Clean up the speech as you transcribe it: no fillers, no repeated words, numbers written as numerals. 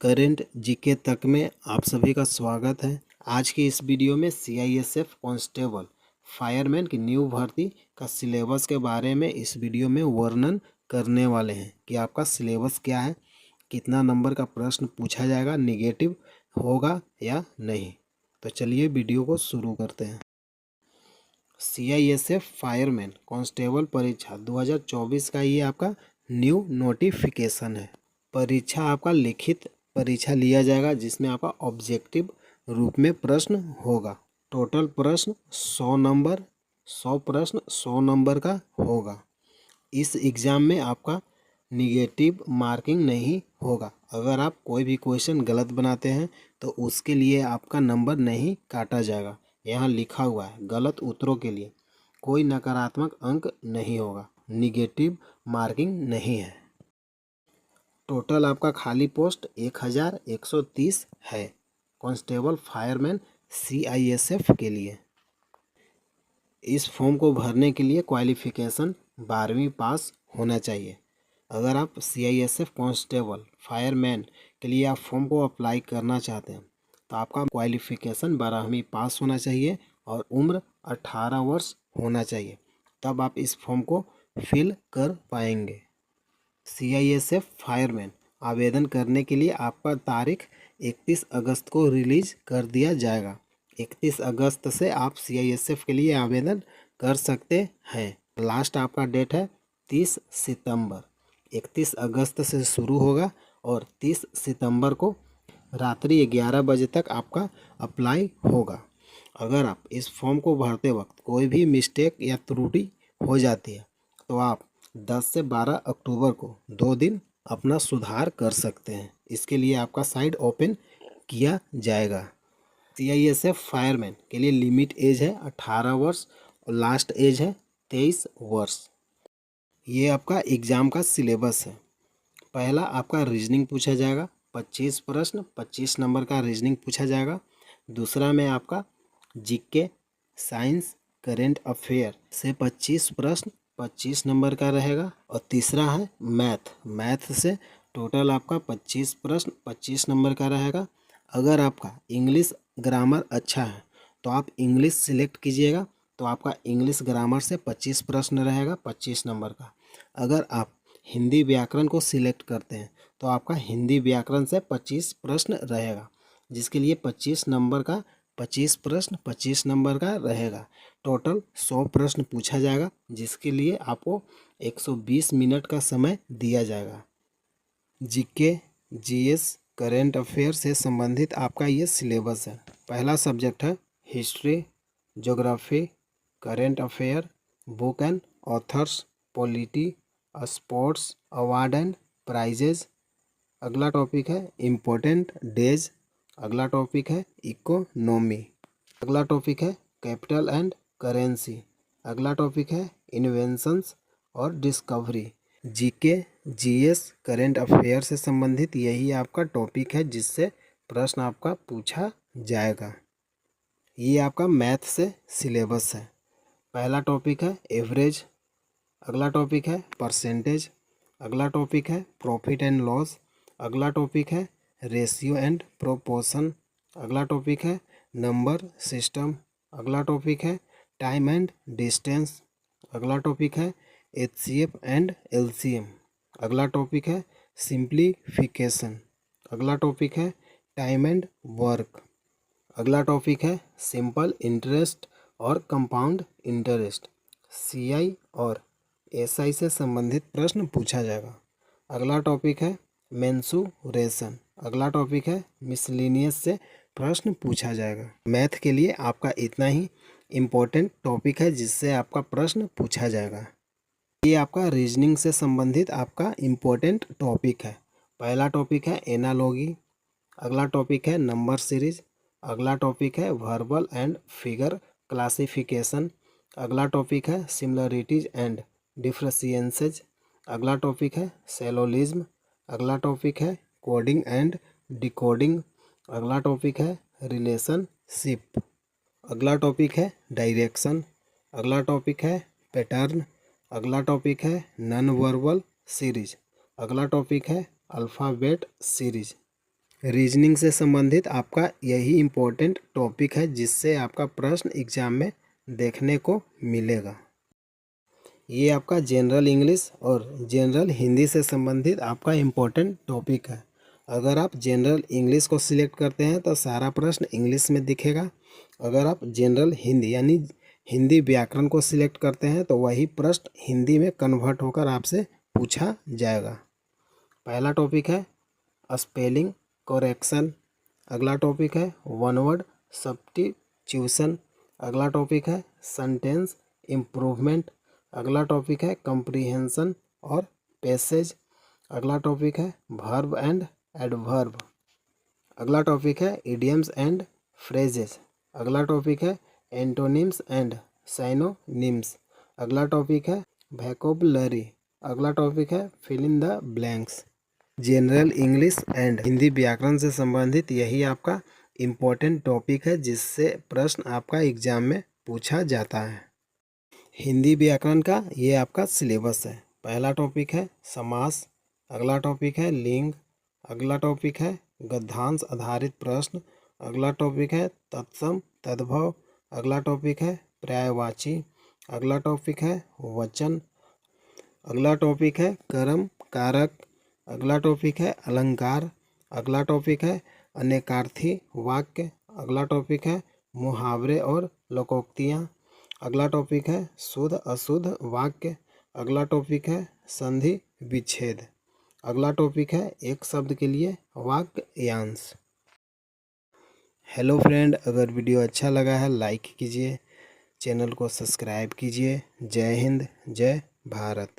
Current GK तक में आप सभी का स्वागत है। आज की इस वीडियो में सीआईएसएफ कांस्टेबल फायरमैन की न्यू भर्ती का सिलेबस के बारे में इस वीडियो में वर्णन करने वाले हैं कि आपका सिलेबस क्या है, कितना नंबर का प्रश्न पूछा जाएगा, निगेटिव होगा या नहीं। तो चलिए वीडियो को शुरू करते हैं। सीआईएसएफ फायरमैन कांस्टेबल परीक्षा 2024 का ये आपका न्यू नोटिफिकेशन है। परीक्षा आपका लिखित परीक्षा लिया जाएगा जिसमें आपका ऑब्जेक्टिव रूप में प्रश्न होगा। टोटल प्रश्न 100 नंबर, 100 प्रश्न 100 नंबर का होगा। इस एग्ज़ाम में आपका निगेटिव मार्किंग नहीं होगा। अगर आप कोई भी क्वेश्चन गलत बनाते हैं तो उसके लिए आपका नंबर नहीं काटा जाएगा। यहाँ लिखा हुआ है गलत उत्तरों के लिए कोई नकारात्मक अंक नहीं होगा, निगेटिव मार्किंग नहीं है। टोटल आपका खाली पोस्ट 1130 है कांस्टेबल फायरमैन सीआईएसएफ के लिए। इस फॉर्म को भरने के लिए क्वालिफ़िकेशन 12वीं पास होना चाहिए। अगर आप सीआईएसएफ कांस्टेबल फायरमैन के लिए आप फॉर्म को अप्लाई करना चाहते हैं तो आपका क्वालिफ़िकेशन 12वीं पास होना चाहिए और उम्र 18 वर्ष होना चाहिए, तब आप इस फॉर्म को फिल कर पाएंगे। सीआईएसएफ फायरमैन आवेदन करने के लिए आपका तारीख 31 अगस्त को रिलीज कर दिया जाएगा। 31 अगस्त से आप सीआईएसएफ के लिए आवेदन कर सकते हैं। लास्ट आपका डेट है 30 सितंबर। 31 अगस्त से शुरू होगा और 30 सितंबर को रात्रि 11 बजे तक आपका अप्लाई होगा। अगर आप इस फॉर्म को भरते वक्त कोई भी मिस्टेक या त्रुटि हो जाती है तो आप 10 से 12 अक्टूबर को 2 दिन अपना सुधार कर सकते हैं। इसके लिए आपका साइट ओपन किया जाएगा। सीआईएसएफ फायरमैन के लिए लिमिट एज है 18 वर्ष और लास्ट एज है 23 वर्ष। ये आपका एग्ज़ाम का सिलेबस है। पहला आपका रीजनिंग पूछा जाएगा, 25 प्रश्न 25 नंबर का रीजनिंग पूछा जाएगा। दूसरा में आपका जीके साइंस करेंट अफेयर से 25 प्रश्न 25 नंबर का रहेगा। और तीसरा है मैथ से टोटल आपका 25 प्रश्न 25 नंबर का रहेगा। अगर आपका इंग्लिश ग्रामर अच्छा है तो आप इंग्लिश सिलेक्ट कीजिएगा, तो आपका इंग्लिश ग्रामर से 25 प्रश्न रहेगा 25 नंबर का। अगर आप हिंदी व्याकरण को सिलेक्ट करते हैं तो आपका हिंदी व्याकरण से 25 प्रश्न रहेगा, जिसके लिए 25 नंबर का 25 प्रश्न 25 नंबर का रहेगा। टोटल 100 प्रश्न पूछा जाएगा, जिसके लिए आपको 120 मिनट का समय दिया जाएगा। जीके जीएस करेंट अफेयर से संबंधित आपका ये सिलेबस है। पहला सब्जेक्ट है history, geography, current affair, book and authors, polity, sports, award and prizes. अगला टॉपिक है इम्पोर्टेंट डेज। अगला टॉपिक है इकोनॉमी। अगला टॉपिक है कैपिटल एंड करेंसी। अगला टॉपिक है इन्वेंशंस और discovery. GK GS current affair से संबंधित यही आपका टॉपिक है जिससे प्रश्न आपका पूछा जाएगा। ये आपका मैथ से सिलेबस है। पहला टॉपिक है एवरेज। अगला टॉपिक है परसेंटेज। अगला टॉपिक है प्रॉफिट एंड लॉस। अगला टॉपिक है रेशियो एंड प्रोपोर्शन। अगला टॉपिक है नंबर सिस्टम। अगला टॉपिक है टाइम एंड डिस्टेंस। अगला टॉपिक है एचसीएफ एंड एलसीएम। अगला टॉपिक है सिंप्लीफिकेशन। अगला टॉपिक है टाइम एंड वर्क। अगला टॉपिक है सिंपल इंटरेस्ट और कंपाउंड इंटरेस्ट। सीआई और एसआई से संबंधित प्रश्न पूछा जाएगा। अगला टॉपिक है मेंसुरेशन। अगला टॉपिक है मिसलिनियस से प्रश्न पूछा जाएगा। मैथ के लिए आपका इतना ही इम्पोर्टेंट टॉपिक है जिससे आपका प्रश्न पूछा जाएगा। ये आपका रीजनिंग से संबंधित आपका इम्पोर्टेंट टॉपिक है। पहला टॉपिक है एनालॉगी। अगला टॉपिक है नंबर सीरीज। अगला टॉपिक है वर्बल एंड फिगर क्लासिफिकेशन। अगला टॉपिक है सिमिलरिटीज एंड डिफरेंशिएंसेज। अगला टॉपिक है सेलोलिज्म। अगला टॉपिक है कोडिंग एंड डिकोडिंग। अगला टॉपिक है रिलेशनशिप। अगला टॉपिक है डायरेक्शन। अगला टॉपिक है पैटर्न। अगला टॉपिक है नॉन वर्बल सीरीज। अगला टॉपिक है अल्फ़ाबेट सीरीज। रीजनिंग से संबंधित आपका यही इम्पोर्टेंट टॉपिक है जिससे आपका प्रश्न एग्जाम में देखने को मिलेगा। ये आपका जनरल इंग्लिश और जनरल हिंदी से संबंधित आपका इम्पोर्टेंट टॉपिक है। अगर आप जनरल इंग्लिश को सिलेक्ट करते हैं तो सारा प्रश्न इंग्लिश में दिखेगा। अगर आप जनरल हिंदी यानी हिंदी व्याकरण को सिलेक्ट करते हैं तो वही प्रश्न हिंदी में कन्वर्ट होकर आपसे पूछा जाएगा। पहला टॉपिक है स्पेलिंग करेक्शन। अगला टॉपिक है वन वर्ड सब्स्टिट्यूशन। अगला टॉपिक है सेंटेंस इम्प्रूवमेंट। अगला टॉपिक है कंप्रीहेंशन और पैसेज। अगला टॉपिक है वर्ब एंड एडवर्ब। अगला टॉपिक है इडियम्स एंड फ्रेजेस। अगला टॉपिक है एंटोनिम्स एंड साइनोनिम्स। अगला टॉपिक है वोकैबुलरी। अगला टॉपिक है fill in the blanks. General English and Hindi व्याकरण से संबंधित यही आपका इम्पोर्टेंट टॉपिक है जिससे प्रश्न आपका एग्जाम में पूछा जाता है। हिंदी व्याकरण का ये आपका सिलेबस है। पहला टॉपिक है समास। अगला टॉपिक है लिंग। अगला टॉपिक है गद्यांश आधारित प्रश्न। अगला टॉपिक है तत्सम तद्भव। अगला टॉपिक है पर्यायवाची। अगला टॉपिक है वचन। अगला टॉपिक है कर्म कारक। अगला टॉपिक है अलंकार। अगला टॉपिक है अनेकार्थी वाक्य। अगला टॉपिक है मुहावरे और लोकोक्तियाँ। अगला टॉपिक है शुद्ध अशुद्ध वाक्य। अगला टॉपिक है संधि विच्छेद। अगला टॉपिक है एक शब्द के लिए वाक्यांश। हेलो फ्रेंड, अगर वीडियो अच्छा लगा है लाइक कीजिए, चैनल को सब्सक्राइब कीजिए। जय हिंद, जय भारत।